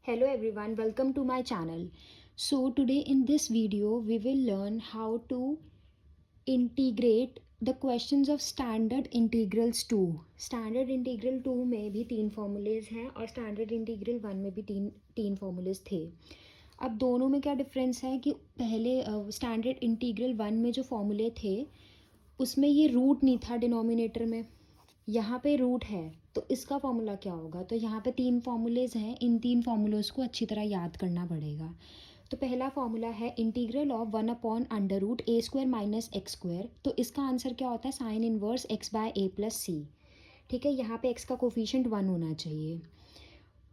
Hello everyone, welcome to my channel. So today in this video we will learn how to integrate the questions of standard integrals 2. Standard integral 2 में भी तीन formulas हैं और standard integral 1 में भी तीन तीन फॉर्मूलेज थे. अब दोनों में क्या डिफरेंस है कि पहले स्टैंडर्ड इंटीग्रल 1 में जो फॉर्मूले थे उसमें ये रूट नहीं था डिनोमिनेटर में, यहाँ पे रूट है. तो इसका फॉर्मूला क्या होगा? तो यहाँ पे तीन फॉर्मूलेज हैं, इन तीन फॉर्मूलोज को अच्छी तरह याद करना पड़ेगा. तो पहला फॉर्मूला है integral of 1/√a² minus x². तो इसका आंसर क्या होता है? Sine inverse x/a+c. ठीक है, यहाँ पे x का कोफिशिएंट 1 होना चाहिए.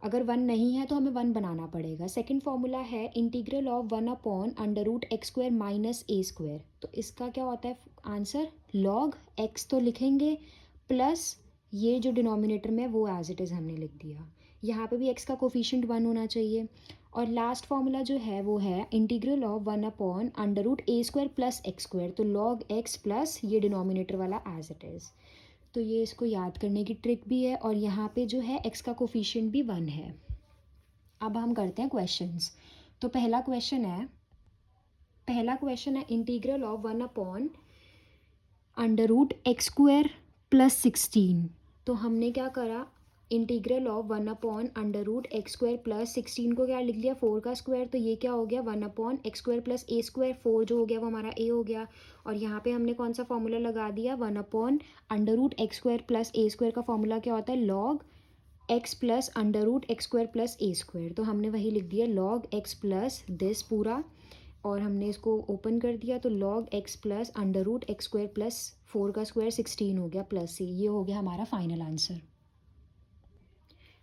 अगर 1 नहीं है तो हमें 1 बनाना पड़ेगा. सेकंड फॉर्मूला है integral of 1/√x² minus a². तो इसका क्या होता है आंसर? लॉग x तो लिखेंगे प्लस ये जो डिनोमिनेटर में वो एज इट इज़ हमने लिख दिया. यहाँ पे भी x का कोफिशिएंट 1 होना चाहिए. और लास्ट फॉर्मूला जो है वो है integral of 1/√a² plus x². तो लॉग x प्लस ये डिनोमिनेटर वाला एज इट इज़. तो ये इसको याद करने की ट्रिक भी है और यहाँ पे जो है x का कोफिशिएंट भी 1 है. अब हम करते हैं क्वेश्चंस. तो पहला क्वेश्चन है इंटीग्रल ऑफ 1/√x² प्लस 16. तो हमने क्या करा? इंटीग्रल ऑफ 1/√x² प्लस 16 को क्या लिख लिया? 4 का स्क्वायर. तो ये क्या हो गया? 1/x² plus a². 4 जो हो गया वो हमारा a हो गया. और यहाँ पे हमने कौन सा फॉर्मूला लगा दिया? 1/√x² प्लस a² का फॉर्मूला क्या होता है? Log x plus √x² plus a². तो हमने वही लिख दिया लॉग x प्लस दिस पूरा और हमने इसको ओपन कर दिया. तो log x plus √x² plus 4 का स्क्वायर 16 हो गया प्लस c. ये हो गया हमारा फाइनल आंसर.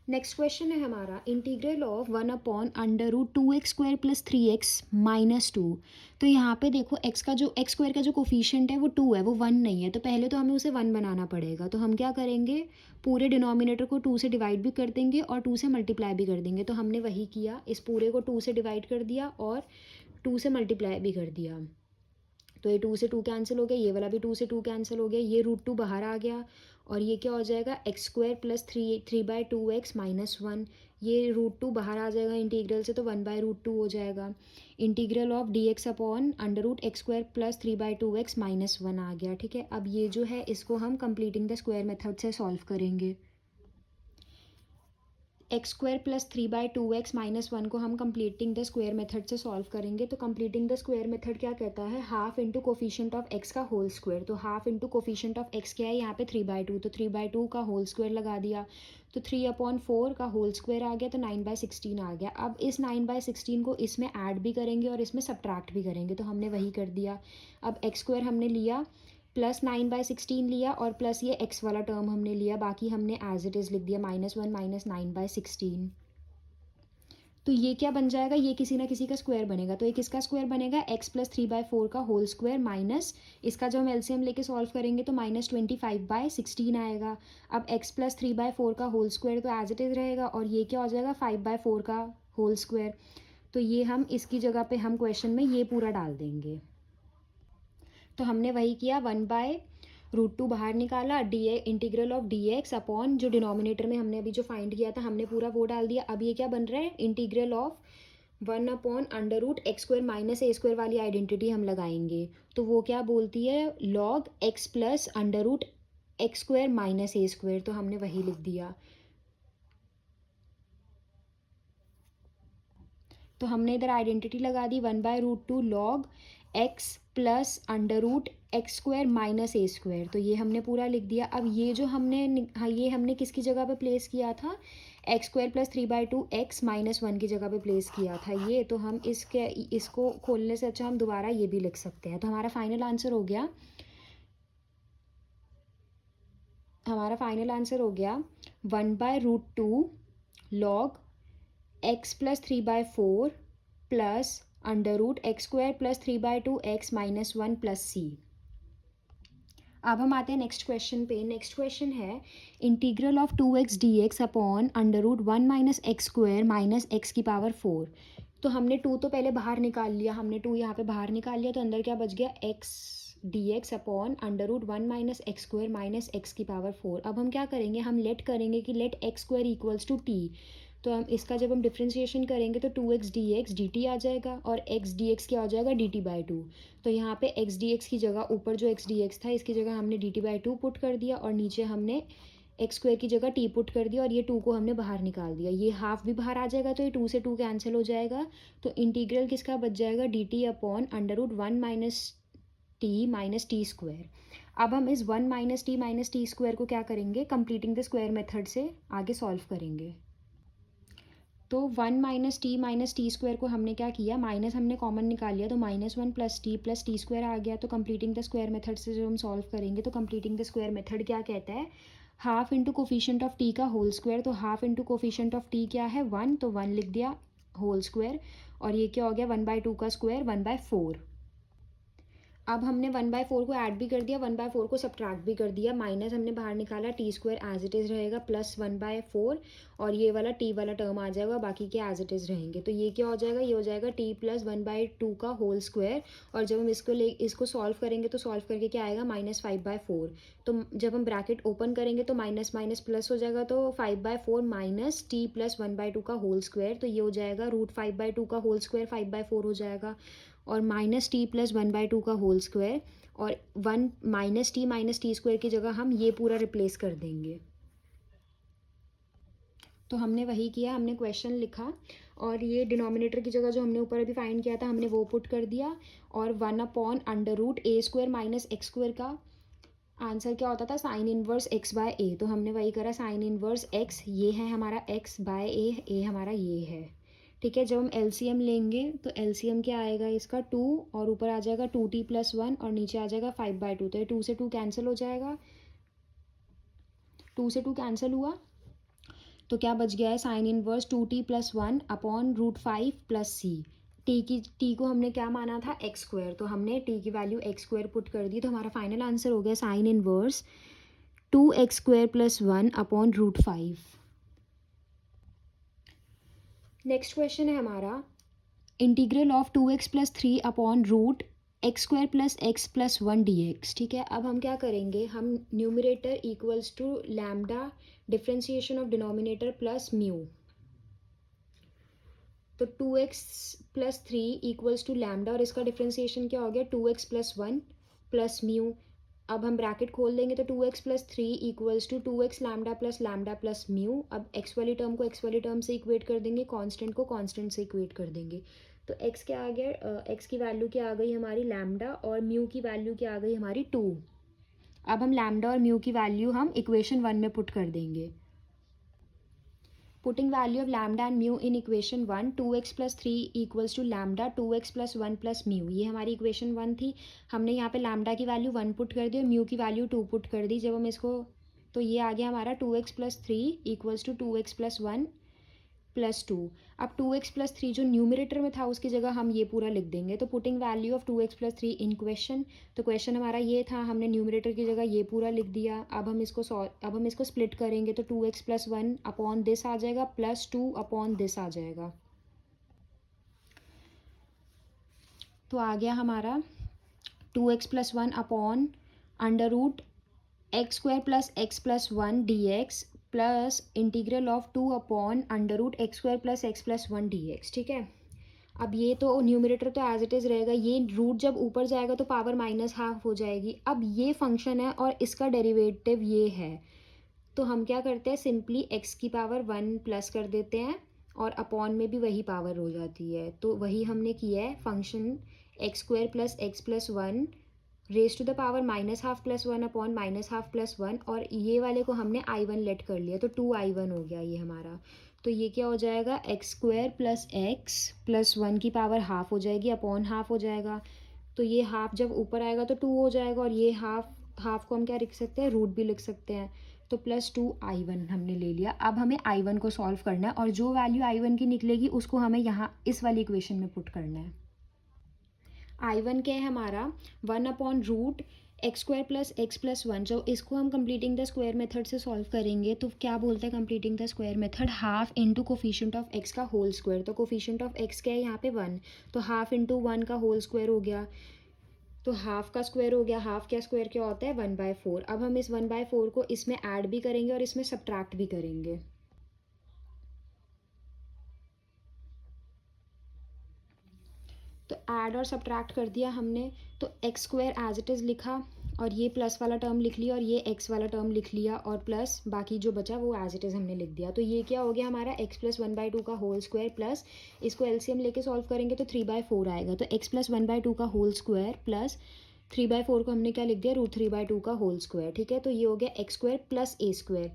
नेक्स्ट क्वेश्चन है हमारा integral of 1/√2x² plus 3x minus 2. तो यहाँ पे देखो x² का जो कोफिशिएंट है वो 2 है, वो 1 नहीं है. तो पहले तो हमें उसे 1 बनाना पड़ेगा. तो हम क्या करेंगे? पूरे डिनोमिनेटर को 2 से डिवाइड भी कर देंगे और 2 से मल्टीप्लाई भी कर देंगे. तो हमने वही किया, इस पूरे को 2 से डिवाइड कर दिया और 2 से मल्टीप्लाई भी कर दिया. तो ये 2 से 2 कैंसिल हो गया, ये वाला भी 2 से 2 कैंसिल हो गया, ये √2 बाहर आ गया और ये क्या हो जाएगा? x² plus 3/2x minus 1. ये √2 बाहर आ जाएगा इंटीग्रल से, तो 1/√2 हो जाएगा. Integral of dx upon √x² plus 3/2x minus 1 आ गया. ठीक है, अब ये जो है इसको हम कंप्लीटिंग द स्क्वायर मेथड से सॉल्व करेंगे. x² प्लस 3/2x माइनस 1 को हम कंप्लीटिंग द स्क्वायर मेथड से सॉल्व करेंगे. तो कंप्लीटिंग द स्क्वायर मेथड क्या कहता है? Half into coefficient of x का होल स्क्वायर. तो half into coefficient of x क्या है यहाँ पे? 3/2. तो 3/2 का होल स्क्वायर लगा दिया. तो 3/4 का होल स्क्वायर आ गया, तो 9/16 आ गया. अब इस 9/16 को इसमें ऐड भी करेंगे और इसमें सब्ट्रैक्ट भी करेंगे. तो हमने वही कर दिया. अब x² हमने लिया प्लस 9/16 लिया और प्लस ये x वाला टर्म हमने लिया, बाकी हमने एज इट इज़ लिख दिया -1 माइनस 9/16. तो ये क्या बन जाएगा? ये किसी ना किसी का स्क्वायर बनेगा. तो ये किसका स्क्वायर बनेगा? x प्लस 3/4 का होल स्क्वायर माइनस इसका जब हम एलसीएम लेके सॉल्व करेंगे तो -25/16 आएगा. अब x प्लस 3/4 का होल स्क्वायर तो एज इट इज़ रहेगा और ये क्या हो जाएगा? 5/4 का होल स्क्वायर. तो ये हम इसकी जगह पे हम क्वेश्चन में ये पूरा डाल देंगे. तो हमने वही किया, 1/√2 बाहर निकाला, इंटीग्रल ऑफ dx अपॉन जो डिनोमिनेटर में हमने अभी जो फाइंड किया था हमने पूरा वो डाल दिया. अब ये क्या बन रहा है? Integral of 1/√x² minus a² वाली आइडेंटिटी हम लगाएंगे. तो वो क्या बोलती है? Log x plus √x² minus a². तो हमने वही लिख दिया. तो हमने इधर आइडेंटिटी लगा दी 1/√2 log x plus √x² minus a². तो ये हमने पूरा लिख दिया. अब ये जो हमने ये हमने किसकी जगह पे प्लेस किया था? x² प्लस 3/2x माइनस 1 की जगह पे प्लेस किया था ये. तो हम इसको खोलने से अच्छा हम दोबारा ये भी लिख सकते हैं. तो हमारा फाइनल आंसर हो गया 1/√2 log x plus 3/4 plus √x² plus 3/2x minus 1 plus c. अब हम आते हैं नेक्स्ट क्वेश्चन पे. नेक्स्ट क्वेश्चन है integral of 2x dx upon √1 minus x² minus x की पावर 4. तो हमने 2 तो पहले बाहर निकाल लिया, हमने 2 यहाँ पे बाहर निकाल लिया. तो अंदर क्या बच गया? x dx upon √1 minus x² minus x की पावर 4. अब हम क्या करेंगे? हम लेट करेंगे कि late x² equals to t. तो हम इसका जब हम डिफ्रेंशिएशन करेंगे तो 2x dx dt आ जाएगा और x dx क्या हो जाएगा dt/2। तो यहाँ पे x dx की जगह ऊपर जो x dx था इसकी जगह हमने dt/2 पुट कर दिया और नीचे हमने एक्स स्क्वायर की जगह टी पुट कर दिया और ये 2 को हमने बाहर निकाल दिया। ये हाफ भी बाहर आ जाएगा तो ये 2 से 2 कैंसिल हो जाएगा। तो इंटीग्रल किसका बच जाएगा dt/(1-t-t²). अब हम इस 1-t-t² को क्या करेंगे, कंप्लीटिंग द स्क्वायर मेथड से आगे सॉल्व करेंगे। तो 1-t-t² को हमने क्या किया, माइनस हमने कॉमन निकाल लिया तो -1 + t आ गया। तो कंप्लीटिंग द स्क्वायर मेथड से जब हम सॉल्व करेंगे तो कंप्लीटिंग द स्क्वायर मेथड क्या कहता है, half into coefficient of T का होल स्क्वायर। तो half into coefficient of T क्या है 1, तो 1 लिख दिया होल स्क्वायर और ये क्या हो गया 1/2 का स्क्वायर 1/4। अब हमने 1/4 को ऐड भी कर दिया, 1/4 को सब्ट्रैक्ट भी कर दिया, माइनस हमने बाहर निकाला, t² एज इट इज़ रहेगा प्लस 1/4 और ये वाला t वाला टर्म आ जाएगा, बाकी के एज इट इज़ रहेंगे। तो ये क्या हो जाएगा, ये हो जाएगा t + 1/2 का होल स्क्वायर और जब हम इसको सॉल्व करेंगे तो सॉल्व करके क्या आएगा -5/4। तो जब हम ब्रैकेट ओपन करेंगे तो माइनस माइनस प्लस हो जाएगा, तो 5/4 माइनस t + 1/2 का होल स्क्वायर, तो ये हो जाएगा √5/2 का होल स्क्वायर 5/4 हो जाएगा और -t + 1/2 का होल स्क्वायर और 1 -t की जगह हम ये पूरा रिप्लेस कर देंगे। तो हमने वही किया, हमने क्वेश्चन लिखा और ये डिनोमिनेटर की जगह जो हमने ऊपर अभी फाइंड किया था हमने वो पुट कर दिया और 1/√a² - x² का आंसर क्या होता था साइन इनवर्स x/a। तो हमने वही करा, साइन इनवर्स x ये है हमारा x/a हमारा ये है। ठीक है, जब हम एलसीएम लेंगे तो एलसीएम क्या आएगा इसका 2 और ऊपर आ जाएगा 2t + 1 और नीचे आ जाएगा 5/2। तो ये 2 से 2 कैंसिल हो जाएगा, 2 से 2 कैंसिल हुआ तो क्या बच गया है sine inverse 2t + 1/√5 + c। T को हमने क्या माना था x², तो हमने टी की वैल्यू x² पुट कर दी। तो हमारा फाइनल आंसर हो गया sine inverse 2x² + 1/√5। Next question है हमारा integral of 2x + 3/√x² + x + 1 dx। ठीक है, अब हम क्या करेंगे, हम numerator equals to lambda differentiation of denominator plus mu. तो 2x + 3 इक्वल्स टू लैम्डा और इसका डिफ्रेंशिएशन क्या हो गया 2x + 1 + म्यू। अब हम ब्रैकेट खोल देंगे तो 2x + 3 equals to 2x lambda + lambda + mu. अब x वाली टर्म को x वाली टर्म से इक्वेट कर देंगे, कांस्टेंट को कांस्टेंट से इक्वेट कर देंगे। तो x क्या आ गया, x की वैल्यू क्या आ गई हमारी लैम्डा और म्यू की वैल्यू क्या आ गई हमारी 2। अब हम लैम्डा और म्यू की वैल्यू हम इक्वेशन 1 में पुट कर देंगे। Putting value of lambda and mu in equation 1, 2x + 3 equals to lambda 2x + 1 + mu। ये हमारी इक्वेशन 1 थी, हमने यहाँ पे लैम्डा की वैल्यू 1 पुट कर दी और म्यू की वैल्यू 2 पुट कर दी। जब हम इसको, तो ये आ गया हमारा 2x + 3 इक्वल्स टू 2x + 1 + 2। अब 2x + 3 जो न्यूमरेटर में था उसकी जगह हम ये पूरा लिख देंगे। तो putting value of 2x + 3 in question, तो क्वेश्चन हमारा ये था, हमने न्यूमरेटर की जगह ये पूरा लिख दिया। अब हम इसको स्प्लिट करेंगे तो 2x + 1 अपॉन दिस आ जाएगा प्लस 2 अपॉन दिस आ जाएगा। तो आ गया हमारा 2x + 1 upon √x² + x + 1 dx plus integral of 2/√x² + x + 1 dx। ठीक है, अब ये तो न्यूमरेटर तो एज इट इज़ रहेगा, ये रूट जब ऊपर जाएगा तो पावर -½ हो जाएगी। अब ये फंक्शन है और इसका डेरिवेटिव ये है, तो हम क्या करते हैं सिंपली x की पावर 1 प्लस कर देते हैं और अपॉन में भी वही पावर हो जाती है। तो वही हमने किया है, function x² + x + 1 raise to the power -½ + 1 upon -½ + 1 और ये वाले को हमने I1 लेट कर लिया तो 2I1 हो गया ये हमारा। तो ये क्या हो जाएगा x² + x + 1 की पावर ½ हो जाएगी अपॉन ½ हो जाएगा। तो ये हाफ जब ऊपर आएगा तो 2 हो जाएगा और ये हाफ को हम क्या लिख सकते हैं, रूट भी लिख सकते हैं। तो +2I1 हमने ले लिया। अब हमें I1 को सॉल्व करना है और जो वैल्यू I1 की निकलेगी उसको हमें यहाँ इस वाली इक्वेशन में पुट करना है। I1 क्या है हमारा 1/√x² + x + 1। जो इसको हम कंप्लीटिंग द स्क्वायर मेथड से सॉल्व करेंगे तो क्या बोलते हैं completing the square method, half into coefficient of x का होल स्क्वायर। तो कोफिशिएंट ऑफ x क्या है यहाँ पे 1, तो हाफ इंटू 1 का होल स्क्वायर हो गया, तो हाफ का स्क्वायर हो गया, हाफ का स्क्वायर क्या होता है 1/4। अब हम इस 1/4 को इसमें ऐड भी करेंगे और इसमें सब्ट्रैक्ट भी करेंगे। तो ऐड और सब्ट्रैक्ट कर दिया हमने, तो x square as it is लिखा और ये प्लस वाला टर्म लिख लिया और ये एक्स वाला टर्म लिख लिया और प्लस बाकी जो बचा वो एज इट इज़ हमने लिख दिया। तो ये क्या हो गया हमारा एक्स प्लस 1/2 का होल स्क्वायर प्लस इसको एलसीएम लेके सॉल्व करेंगे तो 3/4 आएगा। तो एक्स प्लस 1/2 का होल स्क्वायर प्लस 3/4 को हमने क्या लिख दिया √3/2 का होल स्क्वायर। ठीक है, तो ये हो गया x square plus a square.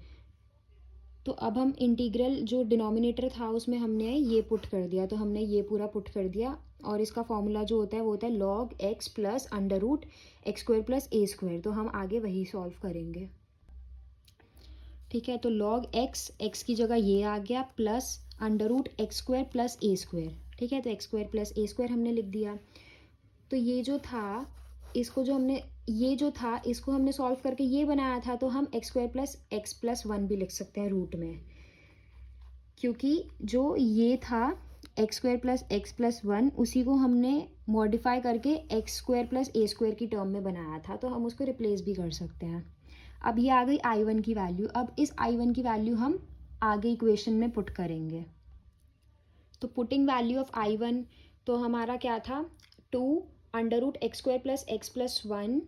तो अब हम इंटीग्रल जो डिनोमिनेटर था उसमें हमने ये पुट कर दिया, तो हमने ये पूरा पुट कर दिया और इसका फॉर्मूला जो होता है वो होता है log x plus under root x square plus a square. तो हम आगे वही सॉल्व करेंगे। ठीक है, तो लॉग एक्स की जगह ये आ गया plus under root x square plus a square. ठीक है, तो x square plus a square हमने लिख दिया। तो ये जो था इसको जो हमने ये जो था इसको हमने सॉल्व करके ये बनाया था, तो हम x square plus x plus 1 भी लिख सकते हैं रूट में, क्योंकि जो ये था एक्स स्क्वायर प्लस 1 उसी को हमने मॉडिफाई करके x square plus a square की टर्म में बनाया था, तो हम उसको रिप्लेस भी कर सकते हैं। अब ये आ गई I1 की वैल्यू। अब इस I1 की वैल्यू हम आगे इक्वेशन में पुट करेंगे। तो पुटिंग वैल्यू ऑफ I1 तो हमारा क्या था 2 under root x square plus x plus 1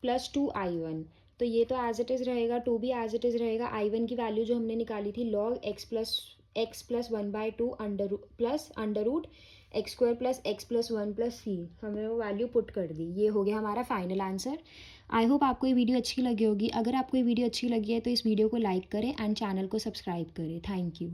plus 2I1। तो ये तो एज इट इज़ रहेगा, 2 भी एज इट इज़ रहेगा। I1 की वैल्यू जो हमने निकाली थी log x plus 1/2 under root x square plus x plus 1 plus C, हमने वो वैल्यू पुट कर दी। ये हो गया हमारा फाइनल आंसर। आई होप आपको ये वीडियो अच्छी लगी होगी। अगर आपको ये वीडियो अच्छी लगी है तो इस वीडियो को लाइक करें एंड चैनल को सब्सक्राइब करें। Thank you.